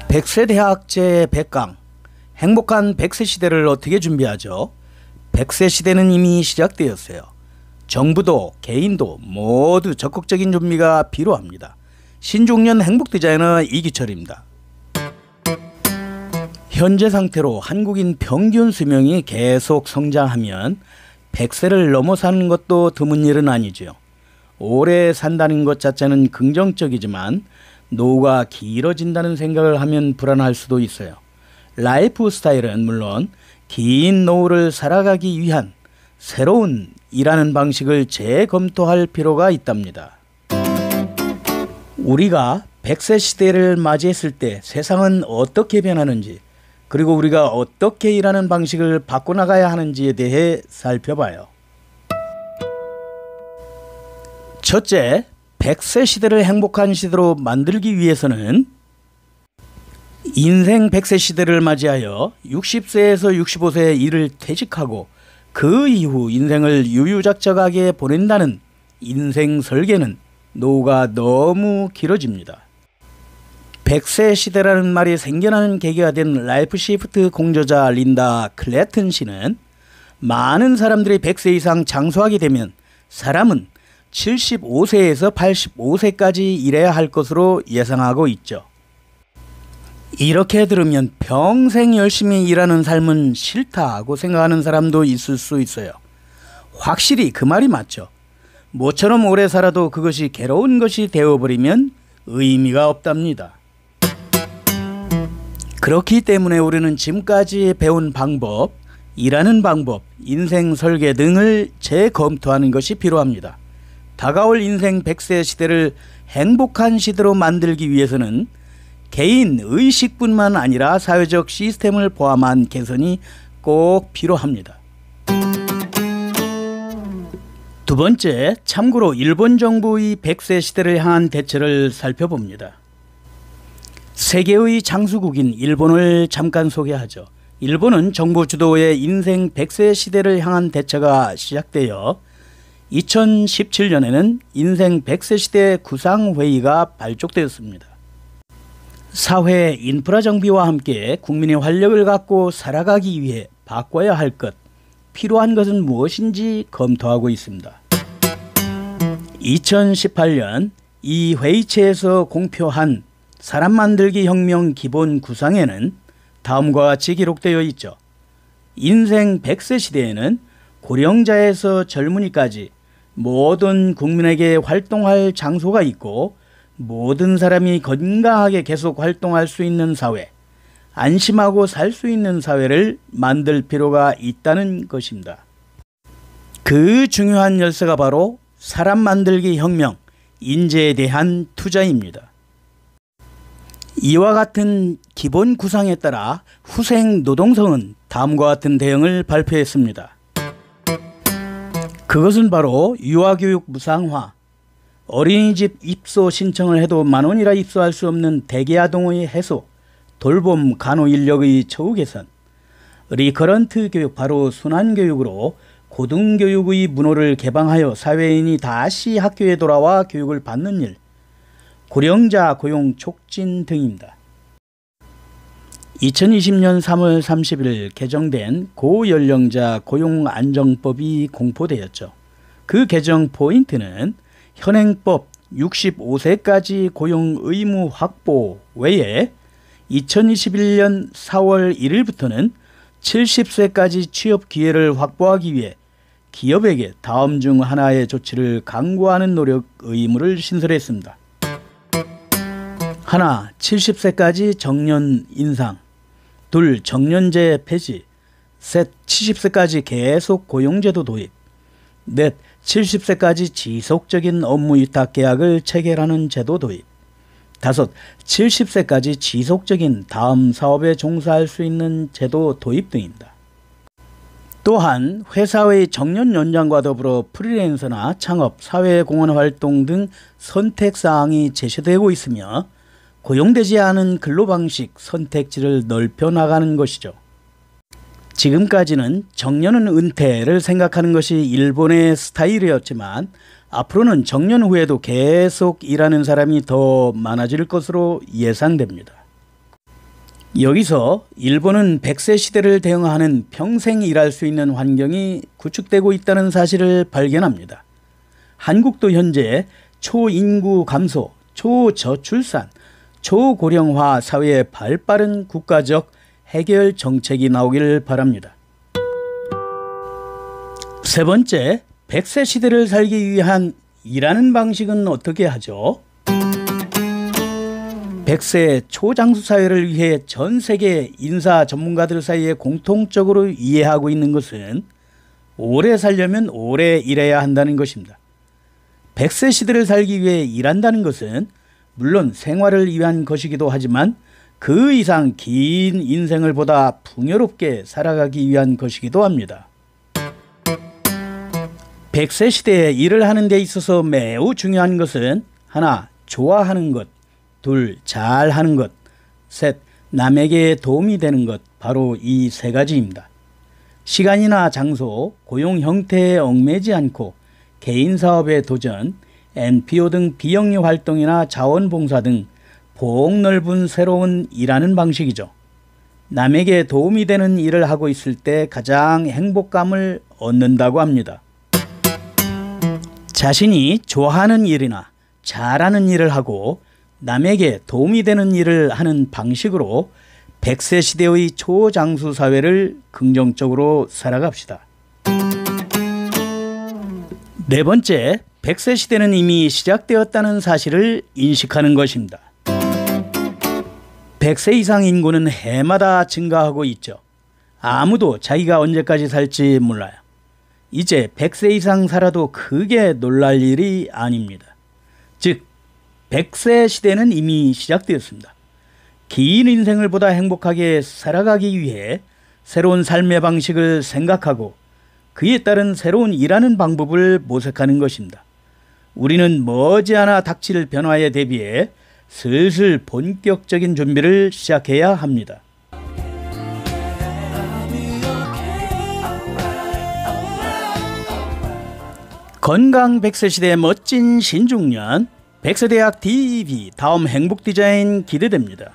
100세 대학 제100강 행복한 100세 시대를 어떻게 준비하죠? 100세 시대는 이미 시작되었어요. 정부도 개인도 모두 적극적인 준비가 필요합니다. 신중년 행복 디자이너 이기철입니다. 현재 상태로 한국인 평균 수명이 계속 성장하면 100세를 넘어 사는 것도 드문 일은 아니죠. 오래 산다는 것 자체는 긍정적이지만 노후가 길어진다는 생각을 하면 불안할 수도 있어요. 라이프 스타일은 물론 긴 노후를 살아가기 위한 새로운 일하는 방식을 재검토할 필요가 있답니다. 우리가 100세 시대를 맞이했을 때 세상은 어떻게 변하는지, 그리고 우리가 어떻게 일하는 방식을 바꿔나가야 하는지에 대해 살펴봐요. 첫째, 100세 시대를 행복한 시대로 만들기 위해서는 인생 100세 시대를 맞이하여 60세에서 65세에 일을 퇴직하고 그 이후 인생을 유유작적하게 보낸다는 인생 설계는 노후가 너무 길어집니다. 100세 시대라는 말이 생겨나는 계기가 된 라이프 시프트 공저자 린다 클래튼 씨는 많은 사람들이 100세 이상 장수하게 되면 사람은 75세에서 85세까지 일해야 할 것으로 예상하고 있죠. 이렇게 들으면 평생 열심히 일하는 삶은 싫다고 생각하는 사람도 있을 수 있어요. 확실히 그 말이 맞죠. 모처럼 오래 살아도 그것이 괴로운 것이 되어버리면 의미가 없답니다. 그렇기 때문에 우리는 지금까지 배운 방법, 일하는 방법, 인생 설계 등을 재검토하는 것이 필요합니다. 다가올 인생 100세 시대를 행복한 시대로 만들기 위해서는 개인 의식뿐만 아니라 사회적 시스템을 포함한 개선이 꼭 필요합니다. 두 번째, 참고로 일본 정부의 100세 시대를 향한 대처를 살펴봅니다. 세계의 장수국인 일본을 잠깐 소개하죠. 일본은 정부 주도의 인생 100세 시대를 향한 대처가 시작되어 2017년에는 인생 100세 시대 구상회의가 발족되었습니다. 사회 인프라 정비와 함께 국민의 활력을 갖고 살아가기 위해 바꿔야 할 것, 필요한 것은 무엇인지 검토하고 있습니다. 2018년 이 회의체에서 공표한 사람 만들기 혁명 기본 구상에는 다음과 같이 기록되어 있죠. 인생 100세 시대에는 고령자에서 젊은이까지 모든 국민에게 활동할 장소가 있고 모든 사람이 건강하게 계속 활동할 수 있는 사회, 안심하고 살 수 있는 사회를 만들 필요가 있다는 것입니다. 그 중요한 열쇠가 바로 사람 만들기 혁명, 인재에 대한 투자입니다. 이와 같은 기본 구상에 따라 후생 노동성은 다음과 같은 대응을 발표했습니다. 그것은 바로 유아교육 무상화, 어린이집 입소 신청을 해도 만원이라 입소할 수 없는 대기아동의 해소, 돌봄 간호인력의 처우 개선, 리커런트 교육 바로 순환교육으로 고등교육의 문호를 개방하여 사회인이 다시 학교에 돌아와 교육을 받는 일, 고령자 고용 촉진 등입니다. 2020년 3월 30일 개정된 고연령자 고용안정법이 공포되었죠. 그 개정 포인트는 현행법 65세까지 고용 의무 확보 외에 2021년 4월 1일부터는 70세까지 취업 기회를 확보하기 위해 기업에게 다음 중 하나의 조치를 강구하는 노력 의무를 신설했습니다. 하나, 70세까지 정년 인상. 둘, 정년제 폐지. 셋, 70세까지 계속 고용제도 도입. 넷, 70세까지 지속적인 업무 위탁 계약을 체결하는 제도 도입. 다섯, 70세까지 지속적인 다음 사업에 종사할 수 있는 제도 도입 등입니다. 또한 회사의 정년 연장과 더불어 프리랜서나 창업, 사회공헌 활동 등 선택사항이 제시되고 있으며 고용되지 않은 근로방식 선택지를 넓혀 나가는 것이죠. 지금까지는 정년은 은퇴를 생각하는 것이 일본의 스타일이었지만 앞으로는 정년 후에도 계속 일하는 사람이 더 많아질 것으로 예상됩니다. 여기서 일본은 100세 시대를 대응하는 평생 일할 수 있는 환경이 구축되고 있다는 사실을 발견합니다. 한국도 현재 초인구 감소, 초저출산, 초고령화 사회의 발빠른 국가적 해결 정책이 나오길 바랍니다. 세 번째, 100세 시대를 살기 위한 일하는 방식은 어떻게 하죠? 100세 초장수 사회를 위해 전 세계 인사 전문가들 사이에 공통적으로 이해하고 있는 것은 오래 살려면 오래 일해야 한다는 것입니다. 100세 시대를 살기 위해 일한다는 것은 물론 생활을 위한 것이기도 하지만 그 이상 긴 인생을 보다 풍요롭게 살아가기 위한 것이기도 합니다. 100세 시대에 일을 하는 데 있어서 매우 중요한 것은 하나, 좋아하는 것, 둘, 잘하는 것, 셋, 남에게 도움이 되는 것, 바로 이 세 가지입니다. 시간이나 장소, 고용 형태에 얽매지 않고 개인 사업에 도전, NPO 등 비영리 활동이나 자원봉사 등 폭넓은 새로운 일하는 방식이죠. 남에게 도움이 되는 일을 하고 있을 때 가장 행복감을 얻는다고 합니다. 자신이 좋아하는 일이나 잘하는 일을 하고 남에게 도움이 되는 일을 하는 방식으로 100세 시대의 초장수 사회를 긍정적으로 살아갑시다. 네 번째, 100세 시대는 이미 시작되었다는 사실을 인식하는 것입니다. 100세 이상 인구는 해마다 증가하고 있죠. 아무도 자기가 언제까지 살지 몰라요. 이제 100세 이상 살아도 크게 놀랄 일이 아닙니다. 즉, 100세 시대는 이미 시작되었습니다. 긴 인생을 보다 행복하게 살아가기 위해 새로운 삶의 방식을 생각하고 그에 따른 새로운 일하는 방법을 모색하는 것입니다. 우리는 머지않아 닥칠 변화에 대비해 슬슬 본격적인 준비를 시작해야 합니다. 건강 100세 시대의 멋진 신중년 100세대학 TV 다음 행복 디자인 기대됩니다.